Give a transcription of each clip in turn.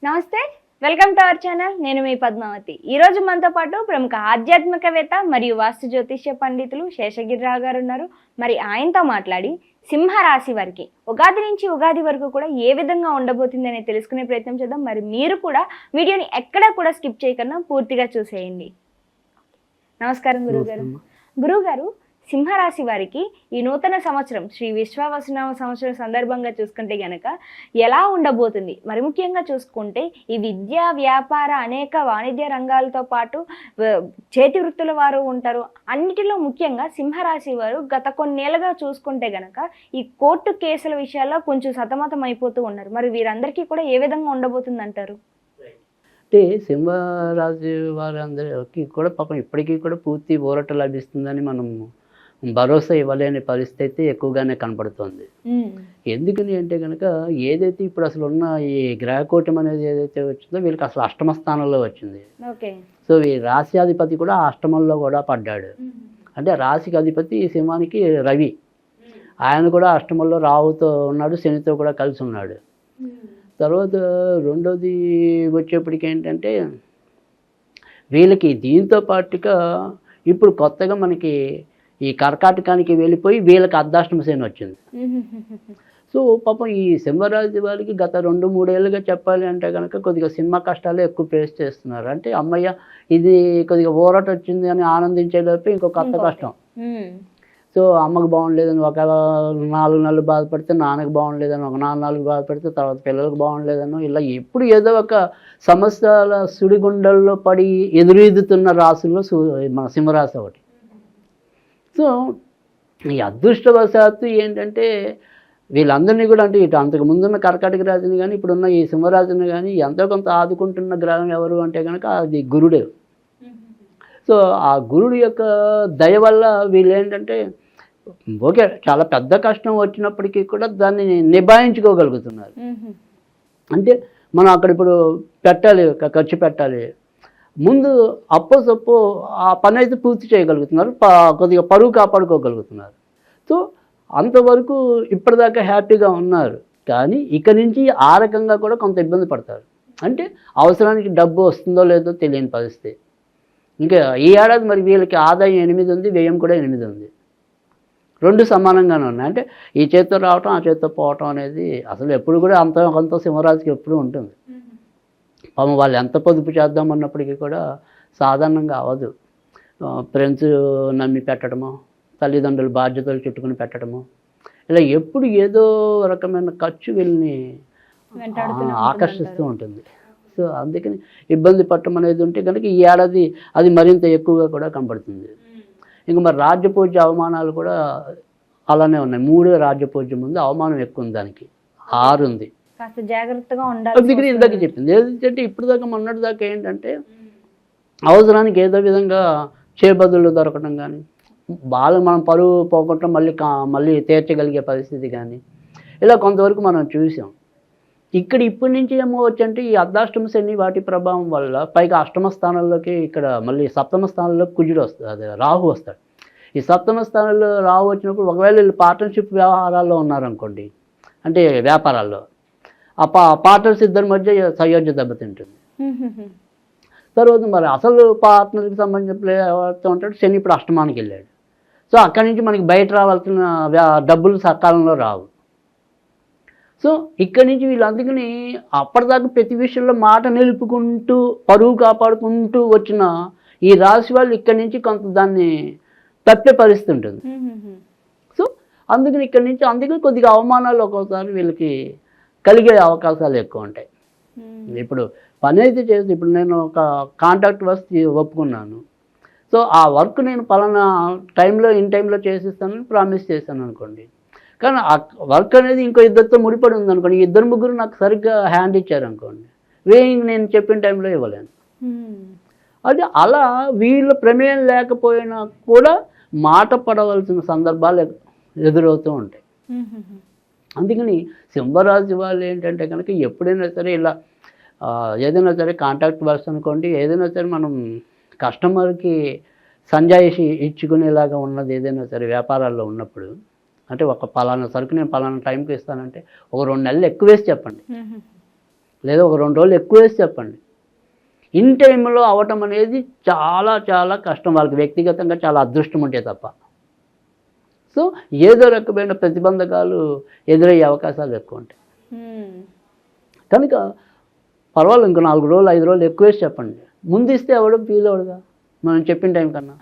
నమస్తే, welcome to our channel. నేను మీ పద్మావతి. ఈ రోజు మనతో పాటు ప్రముఖ ఆధ్యాత్మికవేత్త మరియు వాస్తు జ్యోతిష్య పండితులు శేషగిరిరావు గారు ఉన్నారు. మరి ఆయనతో మాట్లాడి సింహరాశి వారికి ఉగాది నుంచి ఉగాది వరకు కూడా ఏ విధంగా ఉండబోతుంది అనేది తెలుసుకునే ప్రయత్నం చేద్దాం. మరి మీరు కూడా వీడియోని ఎక్కడా కూడా స్కిప్ చేయకుండా పూర్తిగా చూసేయండి. నమస్కారం గురువుగారు. గురువుగారు, సింహరాశి వారికి ఈ నూతన సంవత్సరం శ్రీ విశ్వావసునామ సంవత్సరం సందర్భంగా చూసుకుంటే గనక ఎలా ఉండబోతుంది? మరి ముఖ్యంగా చూసుకుంటే ఈ విద్య, వ్యాపార, అనేక వాణిజ్య రంగాలతో పాటు చేతి వృత్తుల వారు ఉంటారు. అన్నిటిలో ముఖ్యంగా సింహరాశి వారు గత కొన్నేళ్ళుగా చూసుకుంటే గనక ఈ కోర్టు కేసుల విషయాల్లో కొంచెం సతమతం అయిపోతూ ఉన్నారు. మరి వీరందరికీ కూడా ఏ విధంగా ఉండబోతుంది అంటారు? అంటే సింహరాశి వారందరికీ కూడా పాపం ఇప్పటికీ కూడా పూర్తి ఊరట లభిస్తుందని మనం భరోసా ఇవ్వలేని పరిస్థితి ఎక్కువగానే కనపడుతుంది. ఎందుకని అంటే కనుక ఏదైతే ఇప్పుడు అసలు ఉన్న ఈ గ్రహకూటం అనేది ఏదైతే వచ్చిందో వీళ్ళకి అసలు అష్టమ స్థానంలో వచ్చింది. సో ఈ రాశ్యాధిపతి కూడా అష్టమంలో కూడా పడ్డాడు. అంటే రాశికి అధిపతి సింహానికి రవి, ఆయన కూడా అష్టమంలో రావుతో ఉన్నాడు, శనితో కూడా కలిసి ఉన్నాడు. తర్వాత రెండోది వచ్చేప్పటికి ఏంటంటే వీళ్ళకి దీంతో పాటుగా ఇప్పుడు కొత్తగా మనకి ఈ కర్కాటకానికి వెళ్ళిపోయి వీళ్ళకి అర్ధాష్టమ శని వచ్చింది. సో పాపం ఈ సింహరాశి వారికి గత 2-3 ఏళ్ళుగా చెప్పాలి అంటే కనుక కొద్దిగా సినిమా కష్టాలు ఎక్కువ ఫేస్ చేస్తున్నారు. అంటే అమ్మయ్య ఇది కొద్దిగా ఊరట వచ్చింది అని ఆనందించేలోపు ఇంకో కొత్త కష్టం. సో అమ్మకు బాగుండలేదని ఒక 4 నెలలు బాధపడితే, నాన్నకు బాగుండలేదని ఒక 4 నెలలు బాధపడితే, తర్వాత పిల్లలకు బాగుండలేదనో ఇలా ఎప్పుడు ఏదో ఒక సమస్యల సుడిగుండల్లో పడి ఎదురెదుతున్న రాశుల్లో మన సింహరాశి ఒకటి. సో ఈ అదృష్టవశాత్తు ఏంటంటే వీళ్ళందరినీ కూడా అంటే ఇటు అంతకు ముందున్న కర్కాటక రాశిని కానీ ఇప్పుడున్న ఈ సింహరాశిని కానీ ఎంతో కొంత ఆదుకుంటున్న గ్రహం ఎవరు అంటే కనుక అది గురుడే. సో ఆ గురుడు యొక్క దయ వల్ల వీళ్ళు ఏంటంటే ఓకే చాలా పెద్ద కష్టం వచ్చినప్పటికీ కూడా దాన్ని నిభాయించుకోగలుగుతున్నారు. అంటే మనం అక్కడ ఇప్పుడు పెట్టాలి, ఖర్చు పెట్టాలి, ముందు అప్పో సప్పో ఆ పని అయితే పూర్తి చేయగలుగుతున్నారు, కొద్దిగా పరువు కాపాడుకోగలుగుతున్నారు. సో అంతవరకు ఇప్పటిదాకా హ్యాపీగా ఉన్నారు. కానీ ఇక నుంచి ఆ రకంగా కూడా కొంత ఇబ్బంది పడతారు. అంటే అవసరానికి డబ్బు వస్తుందో లేదో తెలియని పరిస్థితి. ఇంకా ఈ ఏడాది మరి వీళ్ళకి ఆదాయం 8 ఉంది, వ్యయం కూడా 8 ఉంది, 2 సమానంగానే ఉన్నాయి. అంటే ఈ చేతితో రావటం ఆ చేతితో పోవటం అనేది అసలు ఎప్పుడు కూడా కొంత సింహరాశికి ఎప్పుడు ఉంటుంది. పాపం వాళ్ళు ఎంత పొదుపు చేద్దామన్నప్పటికీ కూడా సాధారణంగా అవ్వదు. ఫ్రెండ్స్ నమ్మి పెట్టడము, తల్లిదండ్రుల బాధ్యతలు చుట్టుకుని పెట్టడము, ఇలా ఎప్పుడు ఏదో రకమైన ఖర్చు వీళ్ళని ఆకర్షిస్తూ ఉంటుంది. సో అందుకని ఇబ్బంది పట్టడం అనేది ఉంటే కనుక ఈ ఏడాది అది మరింత ఎక్కువగా కూడా కనబడుతుంది. ఇంక మరి రాజ్యపూజ్య అవమానాలు కూడా అలానే ఉన్నాయి. 3 రాజ్యపూజ్యం ఉంది, అవమానం ఎక్కువ ఉంది, దానికి 6 ఉంది. కాస్త జాగ్రత్తగా ఉండాలి. అందుకని ఇందాక చెప్పింది ఏంటంటే ఇప్పుడు దాకా మొన్నటి దాకా ఏంటంటే అవసరానికి ఏదో విధంగా చేబదులు దొరకడం కానీ, బాగా మనం పరువు పోగొట్టడం మళ్ళీ తీర్చగలిగే పరిస్థితి కానీ ఇలా కొంతవరకు మనం చూసాం. ఇప్పటి నుంచి ఏమో వచ్చంటే ఈ అర్ధాష్టమ శని వాటి ప్రభావం వల్ల పైగా అష్టమ స్థానంలోకి ఇక్కడ మళ్ళీ సప్తమ స్థానంలో కుజుడు వస్తుంది, అదే రాహు వస్తాడు. ఈ సప్తమ స్థానంలో రాహు వచ్చినప్పుడు ఒకవేళ వీళ్ళు పార్ట్నర్షిప్ వ్యవహారాల్లో ఉన్నారనుకోండి, అంటే వ్యాపారాల్లో, ఆ పార్ట్నర్స్ ఇద్దరి మధ్య సయోధ్య దెబ్బతింటుంది. తర్వాత మరి అసలు పార్ట్నర్కి సంబంధించిన ఎవరితో ఉంటాడు శని ఇప్పుడు అష్టమానికి వెళ్ళాడు. సో అక్కడి నుంచి మనకి బయట రావాల్సిన డబ్బులు సకాలంలో రావు. సో ఇక్కడి నుంచి వీళ్ళందుకని అప్పటిదాకా ప్రతి విషయంలో మాట నిలుపుకుంటూ పరువు కాపాడుకుంటూ వచ్చిన ఈ రాశి వాళ్ళు ఇక్కడి నుంచి కొంత దాన్ని తప్పే పరిస్థితి ఉంటుంది. సో అందుకని ఇక్కడి నుంచి అందుకని కొద్దిగా అవమానాలు ఒక్కోసారి వీళ్ళకి కలిగే అవకాశాలు ఎక్కువ ఉంటాయి. ఇప్పుడు పని అయితే చేసి ఇప్పుడు నేను ఒక కాంట్రాక్ట్ వర్క్ ఒప్పుకున్నాను. సో ఆ వర్క్ నేను పలానా టైంలో టైంలో చేసిస్తానని ప్రామిస్ చేశాను అనుకోండి. కానీ ఆ వర్క్ అనేది ఇంకో ఇద్దరితో ముడిపడి ఉందనుకోండి, 2-3 నాకు సరిగ్గా హ్యాండ్ ఇచ్చారనుకోండి, నేను చెప్పిన టైంలో ఇవ్వలేను. అది అలా వీళ్ళ ప్రమేయం లేకపోయినా కూడా మాట పడవలసిన సందర్భాలు ఎదురవుతూ ఉంటాయి. అందుకని సింహరాశి వాళ్ళు ఏంటంటే కనుక ఎప్పుడైనా సరే ఇలా ఏదైనా సరే కాంట్రాక్ట్ వర్క్స్ అనుకోండి, ఏదైనా సరే మనం కస్టమర్కి సంజాయిషి ఇచ్చుకునేలాగా ఉన్నది ఏదైనా సరే వ్యాపారాల్లో ఉన్నప్పుడు, అంటే ఒక పలానా సరుకు నేను పలానా టైంకి ఇస్తానంటే ఒక 2 నెలలు ఎక్కువ వేసి చెప్పండి. లేదా ఒక 2 రోజులు ఎక్కువ వేసి చెప్పండి. ఇన్ టైంలో అవ్వటం అనేది చాలా చాలా కష్టం. వాళ్ళకి వ్యక్తిగతంగా చాలా అదృష్టం ఉంటే తప్ప. సో ఏదో రకమైన ప్రతిబంధకాలు ఎదురయ్యే అవకాశాలు ఎక్కువ ఉంటాయి. కనుక పర్వాలేదు, ఇంకో 4 రోజులు 5 రోజులు ఎక్కువ వేసి చెప్పండి. ముందు ఇస్తే ఎవడో ఫీల్ అవ్వడుగా మనం చెప్పిన టైం కన్నా.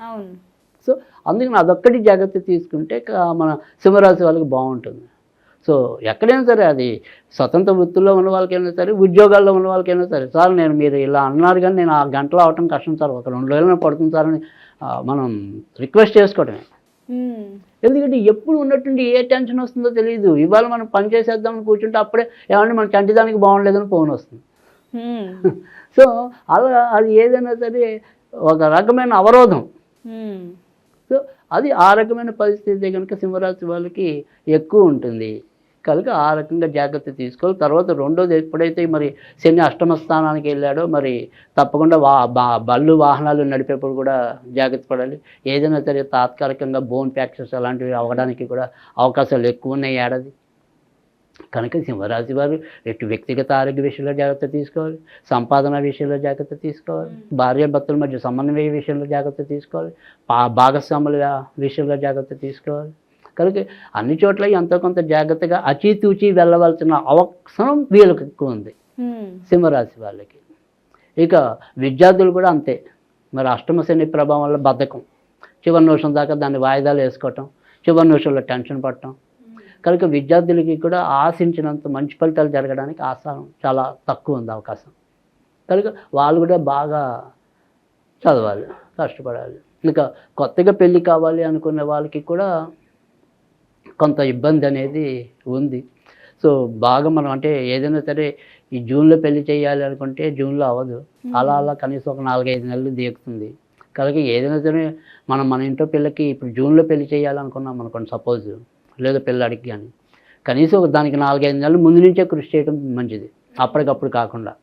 సో అందుకని అదొక్కటి జాగ్రత్త తీసుకుంటే మన సింహరాశి వాళ్ళకి బాగుంటుంది. సో ఎక్కడైనా సరే, అది స్వతంత్ర వృత్తుల్లో ఉన్న వాళ్ళకైనా సరే, ఉద్యోగాల్లో ఉన్న వాళ్ళకైనా సరే, సార్ నేను మీరు ఇలా అన్నారు కానీ నేను ఆ గంటలో అవటం కష్టం సార్, ఒక 2 రోజులైనా పడుతుంది సార్ అని మనం రిక్వెస్ట్ చేసుకోవటమే. ఎందుకంటే ఎప్పుడు ఉన్నట్టుండి ఏ టెన్షన్ వస్తుందో తెలియదు. ఇవాళ మనం పని చేసేద్దామని కూర్చుంటే అప్పుడే ఏమంటే మన చంటిదానికి బాగుండలేదని ఫోన్ వస్తుంది. సో అలా అది ఏదైనా సరే ఒక రకమైన అవరోధం. సో అది ఆ రకమైన పరిస్థితి కనుక సింహరాశి వాళ్ళకి ఎక్కువ ఉంటుంది. కనుక ఆ రకంగా జాగ్రత్త తీసుకోవాలి. తర్వాత రెండోది, ఎప్పుడైతే మరి శని అష్టమ స్థానానికి వెళ్ళాడో మరి తప్పకుండా బళ్ళు వాహనాలు నడిపేప్పుడు కూడా జాగ్రత్త పడాలి. ఏదైనా సరే తాత్కాలికంగా బోన్ ఫ్రాక్చర్స్ అలాంటివి అవ్వడానికి కూడా అవకాశాలు ఎక్కువ ఉన్నాయి ఏడాది. కనుక సింహరాశి వారు ఎటు వ్యక్తిగత ఆరోగ్య విషయంలో జాగ్రత్త తీసుకోవాలి, సంపాదన విషయంలో జాగ్రత్త తీసుకోవాలి, భార్యాభర్తల మధ్య సమన్వయ విషయంలో జాగ్రత్త తీసుకోవాలి, భాగస్వాముల విషయంలో జాగ్రత్త తీసుకోవాలి. కనుక అన్ని చోట్ల ఎంతో కొంత జాగ్రత్తగా అచీతూచి వెళ్ళవలసిన అవసరం వీళ్ళకి ఎక్కువ ఉంది సింహరాశి వాళ్ళకి. ఇక విద్యార్థులు కూడా అంతే. మరి అష్టమ శని ప్రభావం వల్ల బద్ధకం, చివరి నిమిషం దాకా దాన్ని వాయిదాలు వేసుకోవటం, చివరి నిమిషంలో టెన్షన్ పడటం. కనుక విద్యార్థులకి కూడా ఆశించినంత మంచి ఫలితాలు జరగడానికి ఆస్కారం చాలా తక్కువ ఉంది అవకాశం. కనుక వాళ్ళు కూడా బాగా చదవాలి, కష్టపడాలి. ఇంకా కొత్తగా పెళ్ళి కావాలి అనుకునే వాళ్ళకి కూడా కొంత ఇబ్బంది అనేది ఉంది. సో బాగా మనం అంటే ఏదైనా సరే ఈ జూన్లో పెళ్లి చేయాలి అనుకుంటే జూన్లో అవ్వదు. అలా అలా కనీసం ఒక 4-5 నెలలు దిగుతుంది. కనుక ఏదైనా సరే మన ఇంట్లో పిల్లకి ఇప్పుడు జూన్లో పెళ్లి చేయాలనుకున్నాం అనుకోండి సపోజ్, లేదా పిల్లాడికి కానీ కనీసం దానికి 4-5 నెలలు ముందు నుంచే కృషి చేయడం మంచిది, అప్పటికప్పుడు కాకుండా.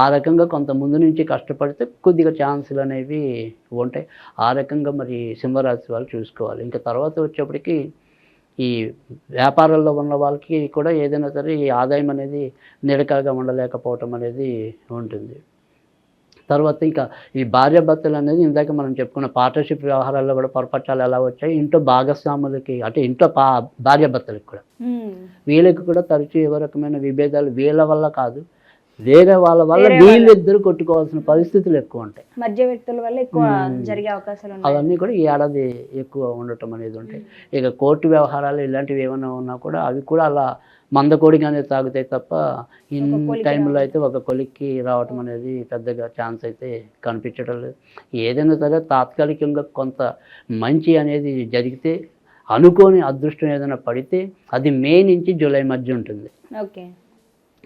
ఆ రకంగా కొంత ముందు నుంచి కష్టపడితే కొద్దిగా ఛాన్సులు అనేవి ఉంటాయి. ఆ రకంగా మరి సింహరాశి వాళ్ళు చూసుకోవాలి. ఇంకా తర్వాత వచ్చేప్పటికి ఈ వ్యాపారాల్లో ఉన్న వాళ్ళకి కూడా ఏదైనా సరే ఈ ఆదాయం అనేది నిలకడగా ఉండలేకపోవటం అనేది ఉంటుంది. తర్వాత ఇంకా ఈ భార్యాభర్తలు అనేది ఇందాక మనం చెప్పుకున్న పార్ట్నర్షిప్ వ్యవహారాల్లో కూడా పొరపచ్చాలు ఎలా వచ్చాయి, ఇంట్లో భాగస్వాములకి అంటే ఇంట్లో భార్యాభర్తలకు కూడా వీళ్ళకి కూడా తరచూ ఏ రకమైన విభేదాలు వీళ్ళ వల్ల కాదు, వేరే వాళ్ళ వల్ల వీళ్ళిద్దరు కొట్టుకోవాల్సిన పరిస్థితులు ఎక్కువ ఉంటాయి. మధ్య వ్యక్తుల వల్ల ఎక్కువ జరిగే అవకాశాలు అవన్నీ కూడా ఈ ఏడాది ఎక్కువ ఉండటం అనేది ఉంటాయి. ఇక కోర్టు వ్యవహారాలు ఇలాంటివి ఏమైనా ఉన్నా కూడా అవి కూడా అలా మందకోడిగానే సాగుతాయి తప్ప ఇన్ టైంలో అయితే ఒక కొలిక్కి రావటం అనేది పెద్దగా ఛాన్స్ అయితే కనిపించడం లేదు. ఏదైనా సరే తాత్కాలికంగా కొంత మంచి అనేది జరిగితే, అనుకోని అదృష్టం ఏదైనా పడితే అది మే నుంచి జూలై మధ్య ఉంటుంది. ఓకే,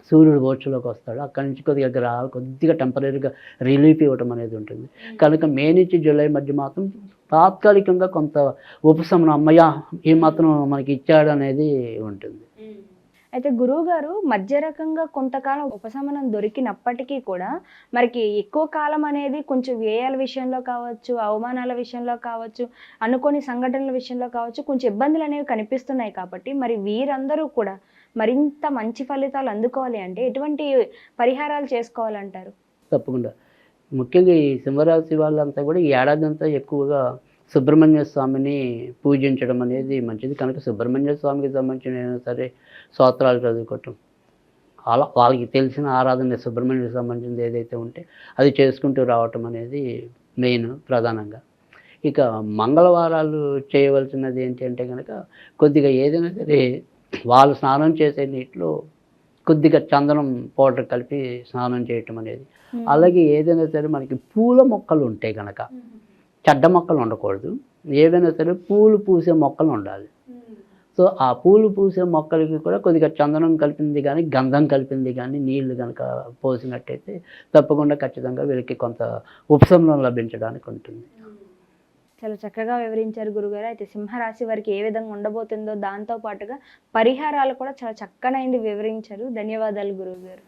సూర్యుడు ఓర్చులోకి వస్తాడు, అక్కడి నుంచి కొద్దిగా టెంపరీగా రిలీఫ్ ఇవ్వటం అనేది ఉంటుంది. కనుక మే నుంచి జూలై మధ్య మాత్రం తాత్కాలికంగా కొంత ఉపశమనం, అమ్మయ్య ఈ మాత్రం మనకి ఇచ్చాడు అనేది ఉంటుంది. అయితే గురువు గారు మధ్య రకంగా కొంతకాలం ఉపశమనం దొరికినప్పటికీ కూడా మనకి ఎక్కువ కాలం అనేది కొంచెం వ్యయాల విషయంలో కావచ్చు, అవమానాల విషయంలో కావచ్చు, అనుకోని సంఘటనల విషయంలో కావచ్చు, కొంచెం ఇబ్బందులు అనేవి కనిపిస్తున్నాయి. కాబట్టి మరి వీరందరూ కూడా మరింత మంచి ఫలితాలు అందుకోవాలి అంటే ఎటువంటి పరిహారాలు చేసుకోవాలంటారు? తప్పకుండా. ముఖ్యంగా ఈ సింహరాశి వాళ్ళంతా కూడా ఈ ఏడాది అంతా ఎక్కువగా సుబ్రహ్మణ్య స్వామిని పూజించడం అనేది మంచిది. కనుక సుబ్రహ్మణ్య స్వామికి సంబంధించిన సరే స్తోత్రాలు చదువుకోవటం, అలా వాళ్ళకి తెలిసిన ఆరాధన సుబ్రహ్మణ్యకి సంబంధించింది ఏదైతే ఉంటే అది చేసుకుంటూ రావటం అనేది మెయిన్ ప్రధానంగా. ఇక మంగళవారాలు చేయవలసినది ఏంటి అంటే కనుక కొద్దిగా ఏదైనా సరే వాళ్ళు స్నానం చేసే నీటిలో కొద్దిగా చందనం పౌడర్ కలిపి స్నానం చేయటం అనేది. అలాగే ఏదైనా సరే మనకి పూల మొక్కలు ఉంటాయి కనుక చెడ్డ మొక్కలు ఉండకూడదు, ఏవైనా సరే పూలు పూసే మొక్కలు ఉండాలి. సో ఆ పూలు పూసే మొక్కలకి కూడా కొద్దిగా చందనం కలిపింది కానీ గంధం కలిపింది కానీ నీళ్లు కనుక పోసినట్టయితే తప్పకుండా ఖచ్చితంగా వీళ్ళకి కొంత ఉపశమనం లభించడానికి ఉంటుంది. చాలా చక్కగా వివరించారు గురుగారు. అయితే సింహరాశి వారికి ఏ విధంగా ఉండబోతుందో దాంతో పాటుగా పరిహారాలు కూడా చాలా చక్కనైంది వివరించారు. ధన్యవాదాలు గురువుగారు.